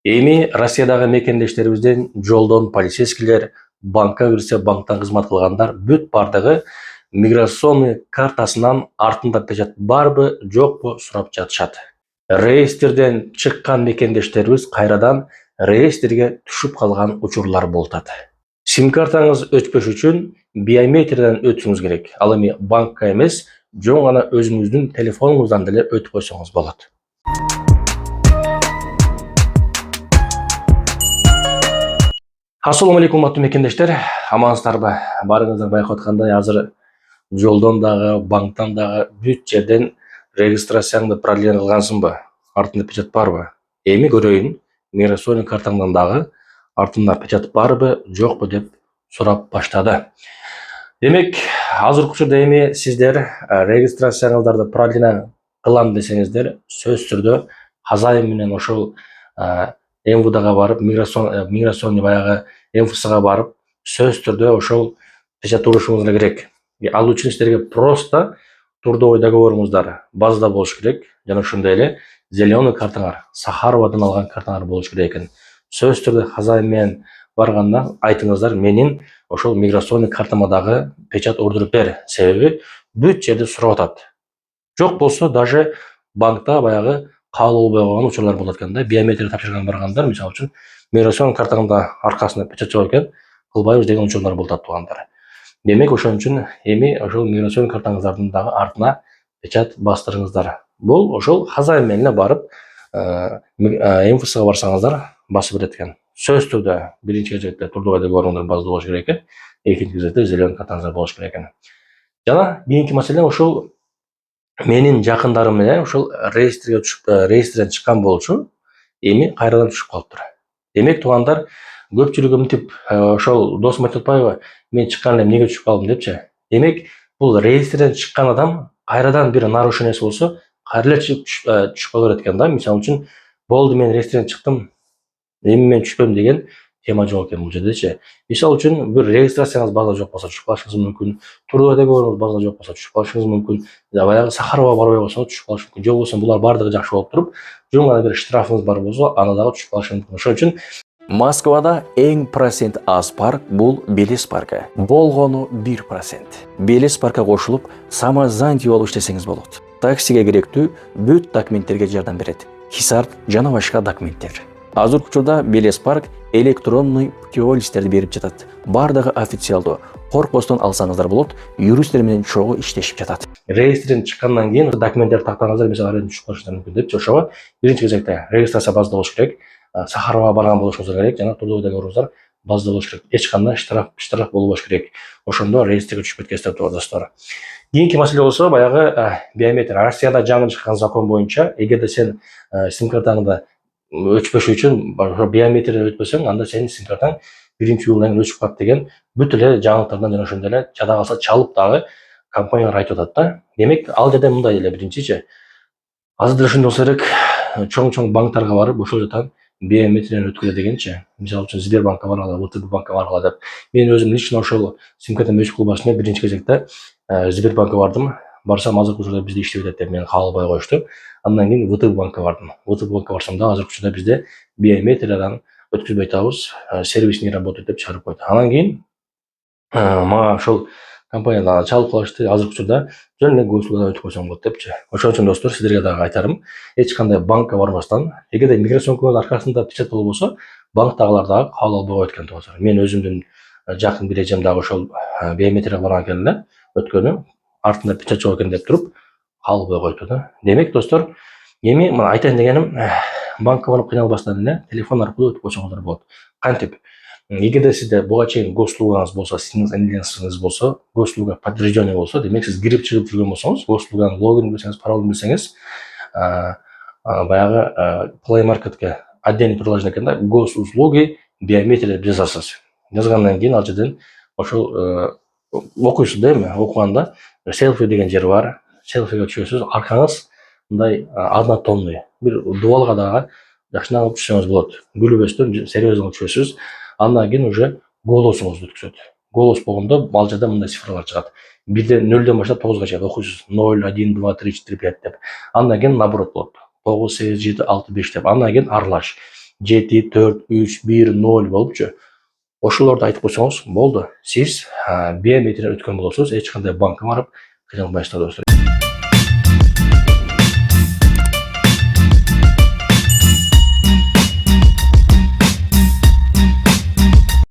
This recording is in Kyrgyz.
Эми Россиядагы мекендештерибизден жолдон полицейскийлер, банкка кирсе банктан кызмат кылгандар бүт бардыгы миграционный картасынан артында печат барбы, жокпу сурап жатышат. Реестрден чыккан мекендештерибиз кайрадан реестрге түшүп калган учурлар болуп атат. Сим картаңыз өтпөш үчүн биометриядан өтүшүңүз керек. Ал эми банкка эмес, жөн гана өзүңүздүн телефонуңуздан деле өтүп койсоңуз болот. Assalamu alaikum аттуу мекендештер, амансыздарбы? Барыңыздар байкап аткандай азыр жолдон дагы, банктан дагы бүт жерден регистрацияңды продление кылгансыңбы? Артында печат барбы? Эми көрөйүн, миграционный картаңдан дагы артында печат барбы, жокпу деп сурап баштады. Демек, азыркы учурда эми сиздер регистрацияңыздарды продление кылам десеңиздер, сөзсүз түрдө казайым менен ошол МВДга барып, миграционный баягы МФСга барып, сөзсүз түрдө ошол печат урушуңуз керек. Ал үчүн силерге просто трудовой договоруңуздар базада болуш керек, жана ошондой эле зеленый картаңар, Сахаровадан алган картаңар болуш керек экен. Сөзсүз түрдө казайым менен барганда айтыңыздар, менин ошол миграционный картама дагы печат ордуруп бер. Себеби бүт жерде сурап атат. Жок болсо даже банкта баягы кабыл болбой калган учурлар болот экен да. Биометрия тапшырган баргандар, мисалы үчүн, миграционный картаңда аркасында печат жок экен, кылбайбыз деген учурлар болуп атат туугандар. Демек, ошон үчүн эми ошол миграционный картаңыздардын дагы артына печат бастырыңыздар. Бул ошол казайым менен барып, МФСга барсаңыздар басып берет экен. Сөзсүз түрдө биринчи кезекте трудовой договоруңдар базада болуш керек экен, экинчи кезекте зеленый картаңыздар болуш керек экен. Жана кийинки маселе ошол менин жакындарым менен ошол реестрден чыккан болчу, эми кайрадан түшүп калыптыр. Демек, туугандар, көпчүлүгү мынтип ошол досум айтып атпайбы, мен чыккан элем, эмнеге түшүп калдым депчи. Демек, бул реестрден чыккан адам кайрадан бир нарушениеси болсо, кайра эле түшүп кала берет экен да. Мисалы үчүн, болду, мен реестрден чыктым, эми мен түшпөм деген тема жок экен бул жердечи. Мисалы үчүн, бир регистрацияңыз базада жок болсо түшүп калышыңыз мүмкүн, трудовой договоруңуз базада жок болсо түшүп калышыңыз мүмкүн, баягы Сахарова барбай койсоңуз түшүп калышы мүмкүн. Жок болсо булар бардыгы жакшы болуп туруп, жөн гана бир штрафыңыз бар болсо, аны дагы түшүп калышы мүмкүн. Ошон үчүн Москвада эң процент аз парк бул Белес паркы. Болгону 1%. Белес паркка кошулуп, самозанятый болуп иштесеңиз болот. Таксиге керектүү бүт документтерге жардам берет. Хисап жана башка документтер. Азыркы учурда Белес парк электронный путевой листтерди берип жатат. Бардыгы официалдуу. Коркпостон алсаңыздар болот, юристтер менен чогуу иштешип жатат. Реестрден чыккандан кийин документтер тактаңыздар, мисалы түшүп калышыңыздар мүмкүн депчи. Ошого биринчи кезекте регистрация базада болуш керек. Сахарова барган болушуңуздар керек, жана трудовой договоруңуздар базада болуш керек. Эч кандай штраф болбош керек. Ошондо реестрге түшүп кеткенсиздер достор. Кийинки маселе болсо, баягы биометрия. Россияда жаңы чыккан закон боюнча, эгерде сен сим картаңды өчпөш үчүн биометрия өтпөсөң, анда сенин сим картаң биринчи жылдан кийин өчүп калат деген бүт эле жаңылыктардан жана ошондой эле жада калса чалып дагы компаниялар айтып атат да. Демек, ал жерде мындай эле биринчичи, азыр деле ошондой болсо керек, чоң банктарга барып, ошол жактан биометрияны өткөрө дегенчи. Мисалы үчүн Сбербанкка баргыла, ВТБ банкка баргыла деп. Мен өзүм лично ошол сим картам өчүп калбасын деп биринчи кезекте Сбербанкка бардым. Барсам, азыркы учурда бизде иштебей атат деп мени кабыл албай коюшту. Андан кийин ВТБ банкка бардым. ВТБ банкка барсам да азыркы учурда бизде биометриядан өткөзбөй атабыз, сервис не работает деп чыгарып койду. Андан кийин мага ошол компанияда чалып калышты. Азыркы учурда жөн эле госуслугадан өтүп койсоң болот депчи. Ошон үчүн достор, сиздерге дагы айтарым, эч кандай банкка барбастан, эгерде миграционкаңыз аркасында печат болсо, банктагылар дагы кабыл албай коет экен достор. Мен өзүмдүн жакын бир эжем дагы ошол биометрияга барган экен эле, өткөнү, артында печат жок экен деп туруп кабыл албай коюпту да. Демек, достор, эми мына айтайын дегеним, банкка барып кыйналбастан эле телефон аркылуу өтүп койсоңуздар болот. Кантип? Эгерде сизде буга чейин госуслугаңыз болсо, сиңиз болсо, госуслуга подтверждение болсо, демек сиз кирип чыгып жүргөн болсоңуз, госуслуганын логин билсеңиз, паролун билсеңиз, баягы Play Marketке отдельный приложение экен да, госуслуги биометрия деп жазасыз. Жазгандан кийин ал жерден ошол окуйсуз да, эми окуганда селфи деген жер бар. Селфиге түшөсүз, аркаңыз мындай однотонный, бир дубалга дагы жакшынакай кылып түшсөңүз болот. Күлбөстөн серьезно түшөсүз. Андан кийин уже голосуңузду өткөзөт. Голос болгондо ал жерде мындай цифралар чыгат. 0ден баштап 9га чейин окуйсуз. 0, 1, 2, 3, 4, 5 деп. Андан кийин наоборот болот. 9, 8, 7, 6, 5 деп. Андан кийин аралаш. 7, 4, 3, 1, 0 болупчу. Ошолорду айтып койсоңуз болду. Сиз биометриядан өткөн болосуз, эч кандай банкка барып кыйналбайсыздар достор.